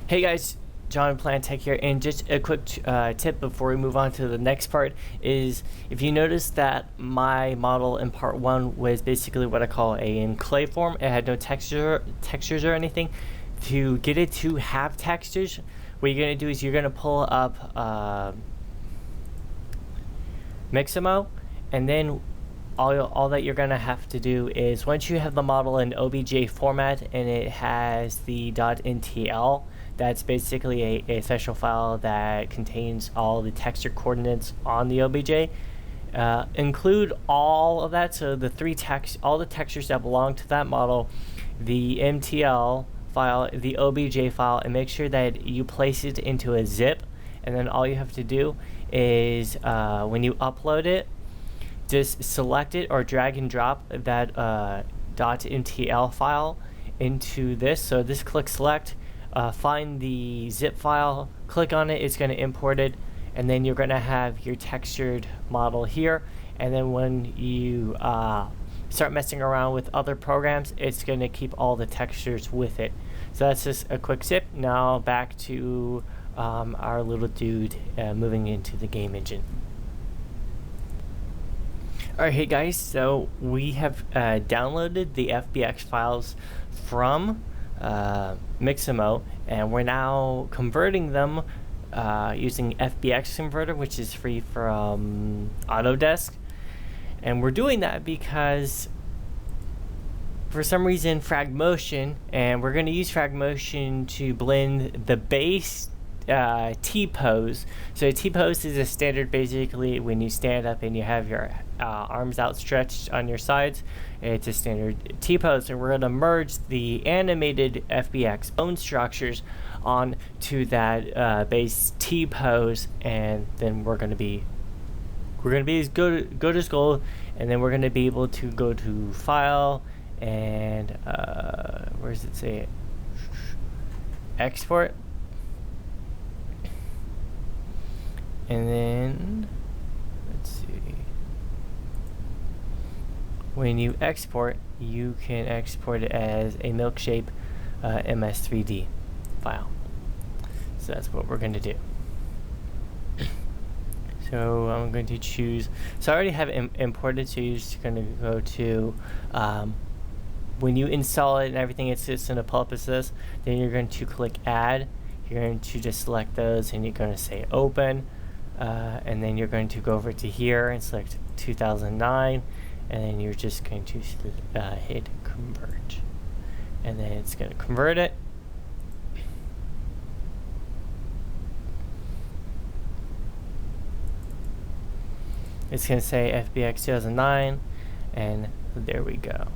Hey guys, John Plantech here, and just a quick tip before we move on to the next part is if you notice that my model in part 1 was basically what I call in clay form. It had no textures or anything. To get it to have textures, what you're going to do is you're going to pull up Mixamo, and then all that you're going to have to do is once you have the model in OBJ format and it has the .ntl, that's basically a special file that contains all the texture coordinates on the OBJ. Include all of that, so all the textures that belong to that model, the MTL file, the OBJ file, and make sure that you place it into a zip. And then all you have to do is when you upload it, just select it or drag and drop that .mtl file into this. So this, click select, find the zip file, click on it, it's going to import it, and then you're going to have your textured model here. And then when you start messing around with other programs, it's going to keep all the textures with it. So that's just a quick tip. Now back to our little dude moving into the game engine. Alright, hey guys, so we have downloaded the FBX files from Mixamo, and we're now converting them using FBX Converter, which is free from Autodesk. And we're doing that because for some reason FragMotion, and we're going to use FragMotion to blend the base T-pose. So T-pose is a standard basically when you stand up and you have your arms outstretched on your sides. It's a standard T-pose, and we're going to merge the animated FBX bone structures onto that base T-pose, and then we're going to be as good as gold, and then we're going to be able to go to File and where does it say it? Export. And then, let's see, when you export, you can export it as a milkshape MS3D file. So that's what we're going to do. So I'm going to choose, so I already have it imported, so you're just going to go to, when you install it and everything, it's just going to pull up as this. Then you're going to click Add. You're going to just select those, and you're going to say Open. And then you're going to go over to here and select 2009, and then you're just going to hit Convert, and then it's going to convert it. It's going to say FBX 2009, and there we go.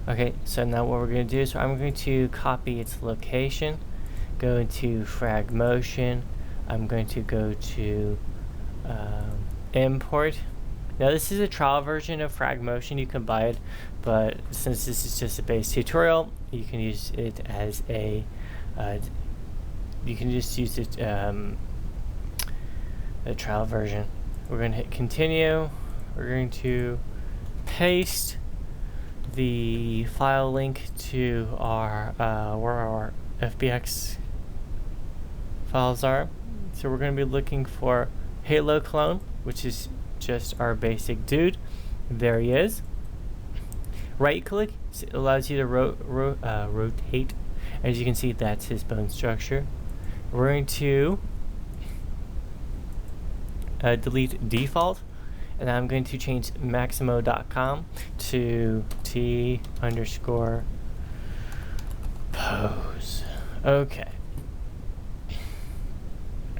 Okay, so now what we're going to do is I'm going to copy its location, go into FragMotion. I'm going to go to import. Now this is a trial version of FragMotion. You can buy it, but since this is just a base tutorial, you can use it as a you can just use it a trial version. We're going to hit continue. We're going to paste the file link to our where our FBX files are. So we're going to be looking for Halo clone, which is just our basic dude. There he is. Right click, it allows you to rotate. As you can see, that's his bone structure. We're going to delete default, and I'm going to change maximo.com to T_pose. Okay.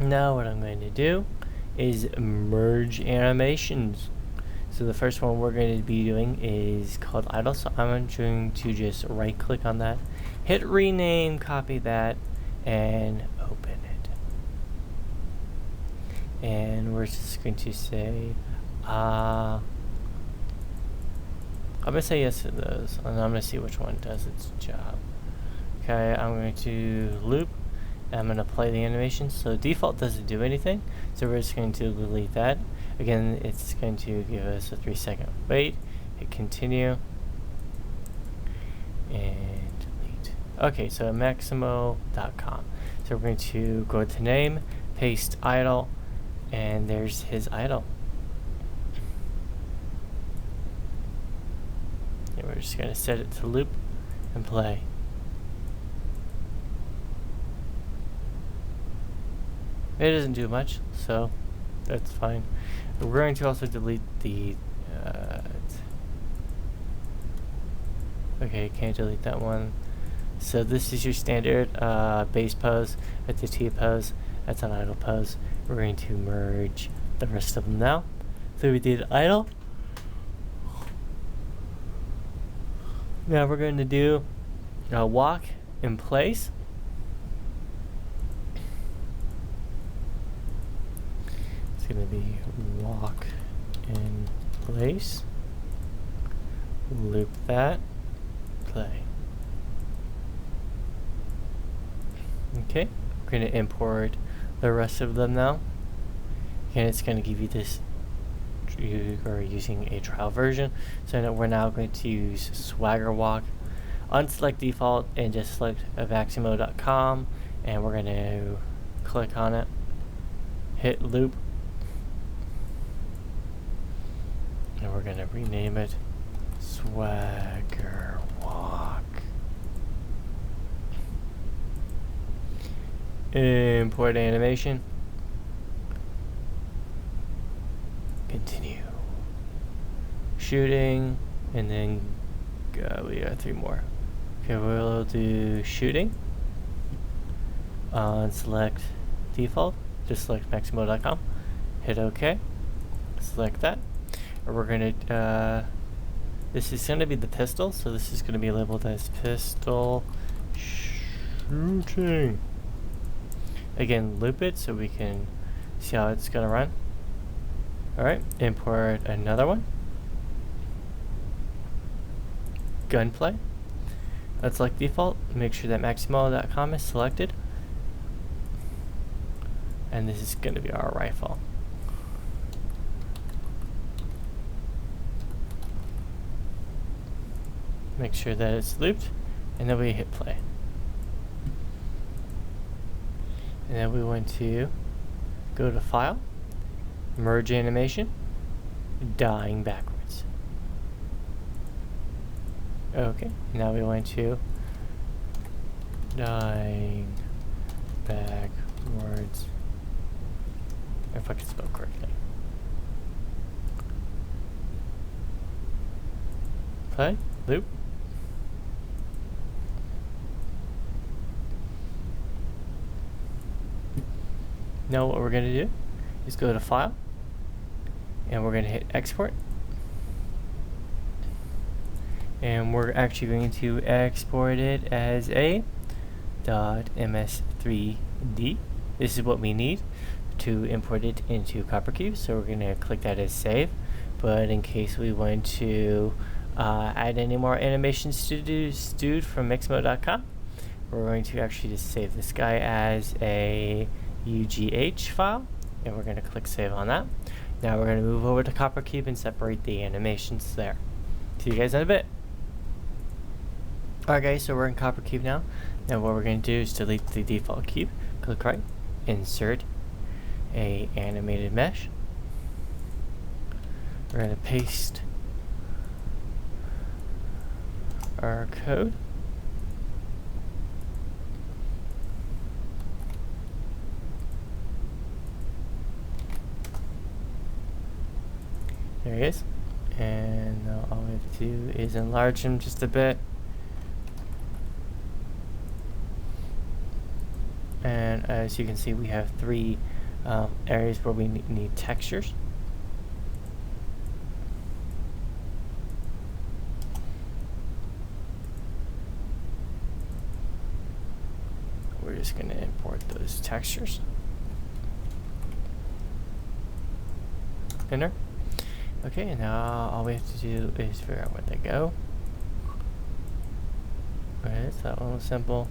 Now what I'm going to do is merge animations. So the first one we're going to be doing is called idle. So I'm going to just right click on that, hit rename, copy that, and open it. And we're just going to say I'm going to say yes to those, and I'm going to see which one does its job. Okay, I'm going to loop. I'm going to play the animation. So default doesn't do anything, so we're just going to delete that. Again, it's going to give us a 3-second wait. Hit continue and delete. Okay, so maximo.com. So we're going to go to name, paste idle, and there's his idle. And we're just going to set it to loop and play. It doesn't do much, so that's fine. We're going to also delete the okay, can't delete that one. So this is your standard base pose. That's a T pose. That's an idle pose. We're going to merge the rest of them now. So we did idle. Now we're going to do walk in place. It's going to be walk in place. Loop that. Play. Okay, we're going to import the rest of them now. And it's going to give you this, you are using a trial version. So now we're now going to use Swagger Walk. Unselect default and just select Maximo.com, and we're going to click on it, hit loop, and we're going to rename it Swagger Walk. Import animation. Continue. Shooting, and then we got 3 more. Okay, we'll do shooting. Select default. Just select Maximo.com. Hit OK. Select that. And we're gonna. This is gonna be the pistol, so this is gonna be labeled as pistol shooting. Again, loop it so we can see how it's gonna run. Alright, import another one. Gunplay. Let's select default. Make sure that Maximo.com is selected. And this is going to be our rifle. Make sure that it's looped. And then we hit play. And then we want to go to File, Merge Animation, Dying Backwards. Okay, now we want to Dying Backwards. If I can spell correctly. Play, loop. Now what we're going to do is go to File, and we're going to hit Export. And we're actually going to export it as a .ms3d. This is what we need to import it into CopperCube, so we're going to click that as save. But in case we want to add any more animations to do stewed from Maximo.com, we're going to actually just save this guy as a UGH file, and we're going to click save on that. Now we're going to move over to CopperCube and separate the animations there. See you guys in a bit. Alright guys, so we're in CopperCube now. Now what we're going to do is delete the default cube. Click right, insert a animated mesh. We're going to paste our code. There he is. And now all we have to do is enlarge him just a bit. And as you can see, we have 3 areas where we need textures. We're just going to import those textures. Enter. Okay, and now all we have to do is figure out where they go. Alright, so that one was simple.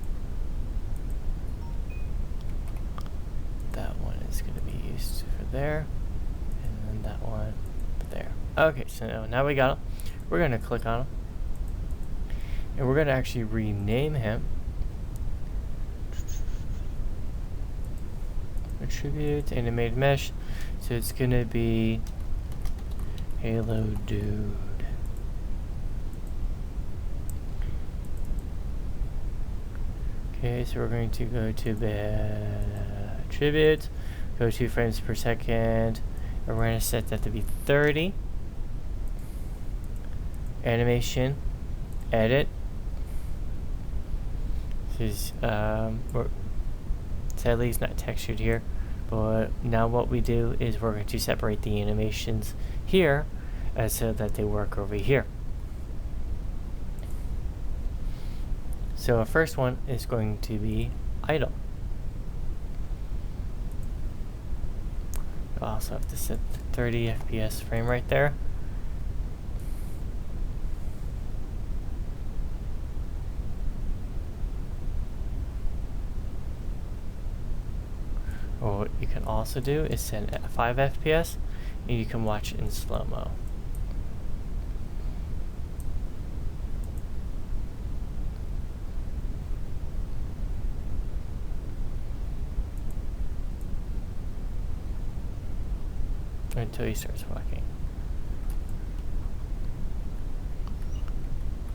That one is going to be used for there, and then that one there. Okay, so now we got him. We're going to click on him, and we're going to actually rename him attribute, animated mesh. So it's gonna be Halo Dude. Okay, so we're going to go to attribute, go 2 frames per second, and we're going to set that to be 30. Animation, edit. This is, sadly it's not textured here, but now what we do is we're going to separate the animations here so that they work over here. So our first one is going to be idle. You'll also have to set the 30 FPS frame right there. Or what you can also do is set 5 FPS and you can watch in slow-mo. Until he starts walking.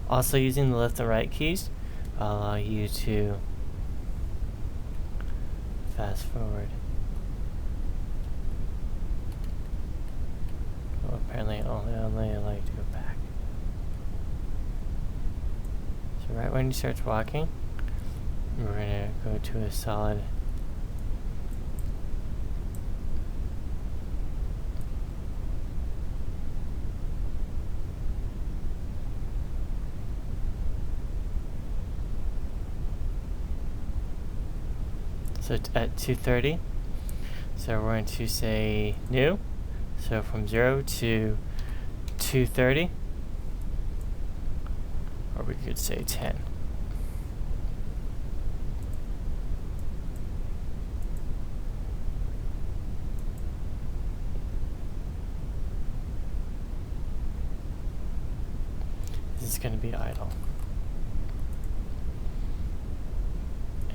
Also, using the left and right keys will allow you to fast forward. Well, apparently only allow you to go back. So right when he starts walking, we're gonna go to a solid . So at 230, so we're going to say new. So from 0 to 230, or we could say 10. This is going to be idle.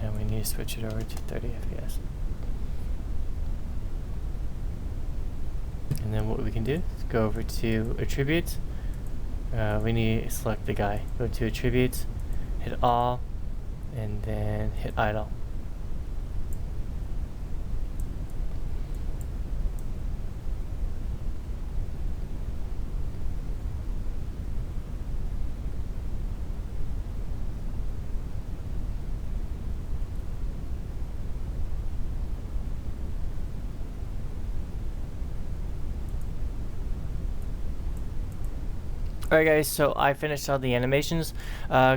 And we need to switch it over to 30 FPS. And then what we can do is go over to attributes. We need to select the guy. Go to attributes, hit all, and then hit idle. Alright guys, so I finished all the animations.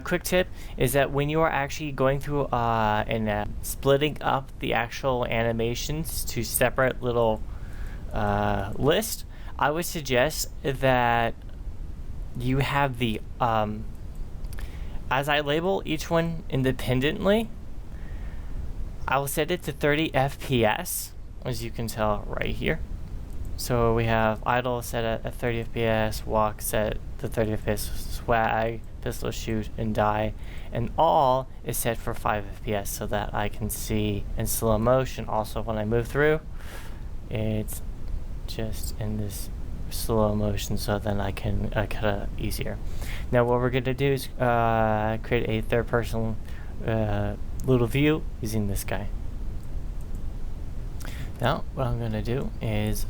Quick tip is that when you are actually going through and splitting up the actual animations to separate little list, I would suggest that you have the as I label each one independently, I will set it to 30 FPS, as you can tell right here. So we have idle set at 30 FPS, walk set to 30 FPS, swag, pistol shoot, and die, and all is set for 5 FPS so that I can see in slow motion. Also, when I move through, it's just in this slow motion, so then I can cut it easier. Now, what we're gonna do is create a third-person little view using this guy. Now, what I'm gonna do is,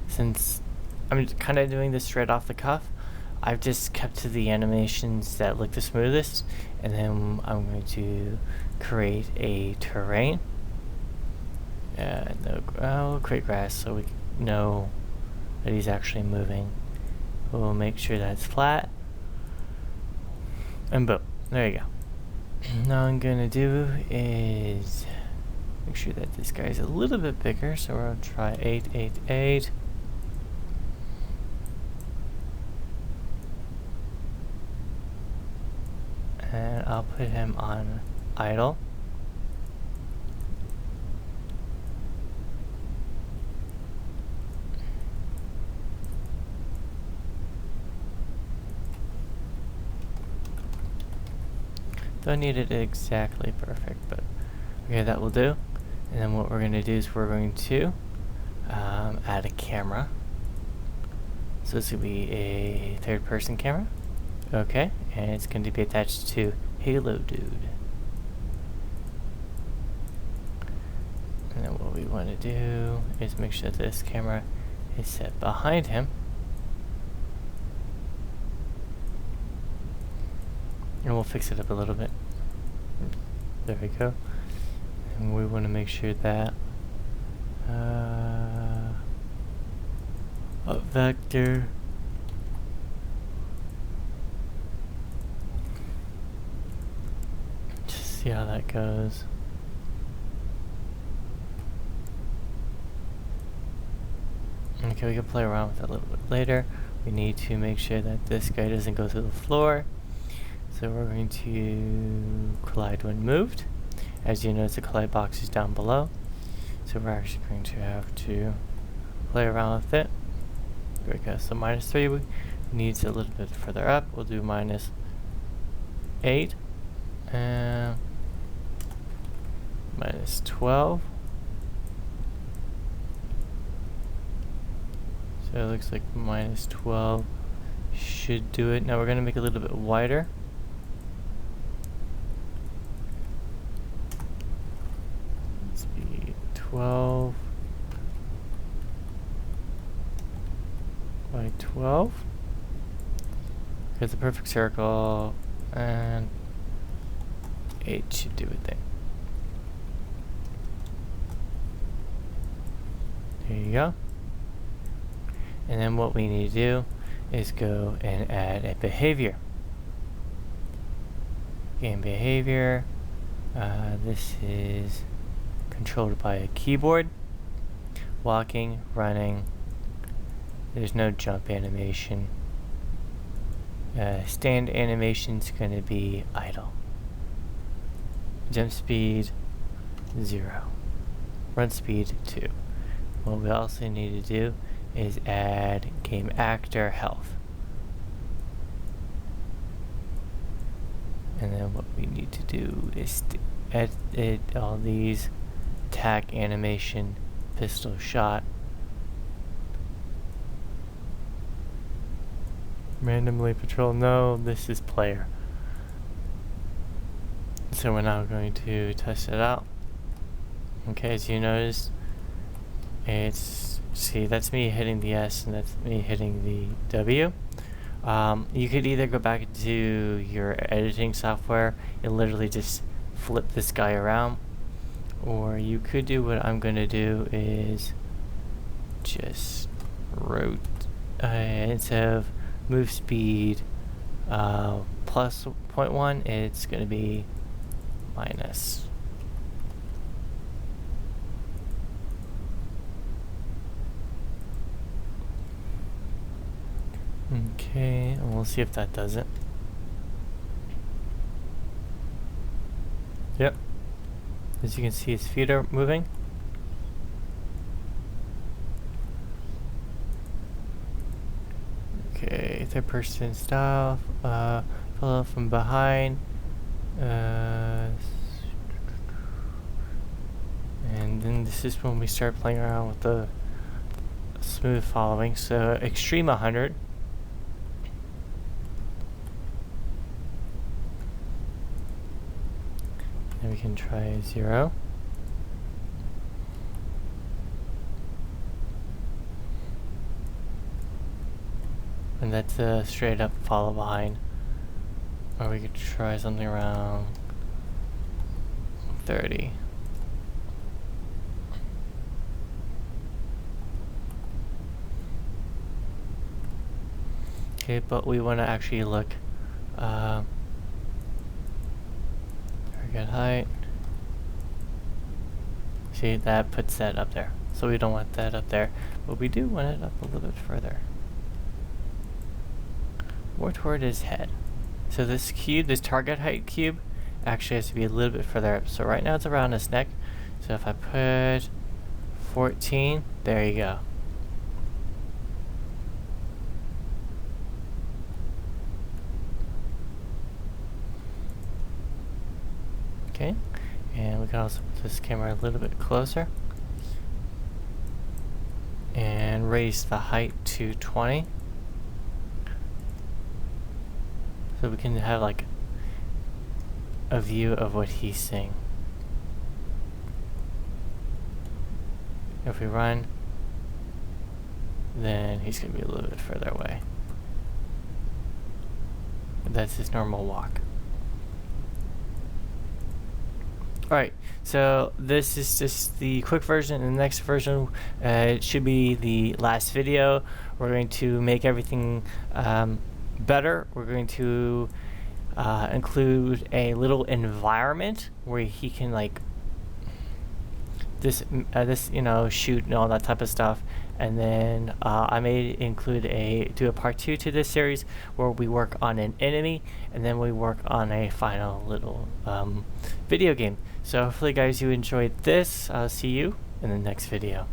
since I'm kind of doing this straight off the cuff, I've just kept to the animations that look the smoothest, and then I'm going to create a terrain. I'll create grass so we know that he's actually moving. We'll make sure that's flat, and boom, there you go. Now I'm gonna do is make sure that this guy's a little bit bigger, so we're gonna try 888. And I'll put him on idle. Don't need it exactly perfect, but okay, that will do. And then what we're going to do is we're going to add a camera. So this will be a third-person camera. Okay, and it's going to be attached to Halo Dude. And then what we want to do is make sure that this camera is set behind him. And we'll fix it up a little bit. There we go. And we want to make sure that a vector just see how that goes. Okay, we can play around with that a little bit later. We need to make sure that this guy doesn't go through the floor. So we're going to collide when moved. As you notice, the collide box is down below. So we're actually going to have to play around with it. There we go. So -3 needs a little bit further up. We'll do -8 and -12. So it looks like -12 should do it. Now we're going to make it a little bit wider. Let's be 12 by 12. Here's the perfect circle, and 8 should do it there. There you go. And then what we need to do is go and add a behavior. Game behavior. This is controlled by a keyboard. Walking, running. There's no jump animation. Stand animation is going to be idle. Jump speed 0. Run speed 2. What we also need to do is add game actor health. And then what we need to do is edit all these: attack animation, pistol shot, randomly patrol. No, this is player. So we're now going to test it out. Okay, as you notice, see, that's me hitting the S and that's me hitting the W. You could either go back to your editing software and literally just flip this guy around, or you could do what I'm going to do is just instead of move speed plus 0.1, it's going to be minus. Okay, and we'll see if that does it. Yep. As you can see, his feet are moving. Okay, third person style. Follow from behind. And then this is when we start playing around with the smooth following. So extreme 100. And we can try 0. And that's a straight up follow behind. Or we could try something around 30. Okay, but we want to actually look target height. See, that puts that up there. So we don't want that up there, but we do want it up a little bit further. More toward his head. So this cube, this target height cube, actually has to be a little bit further up. So right now it's around his neck. So if I put 14, there you go. Okay, And we can also put this camera a little bit closer. And raise the height to 20. So we can have like a view of what he's seeing. If we run, then he's going to be a little bit further away. That's his normal walk. Alright, so this is just the quick version. In the next version, it should be the last video. We're going to make everything better. We're going to include a little environment where he can like this shoot and all that type of stuff. And then I may do a part 2 to this series where we work on an enemy and then we work on a final little video game. So hopefully guys you enjoyed this. I'll see you in the next video.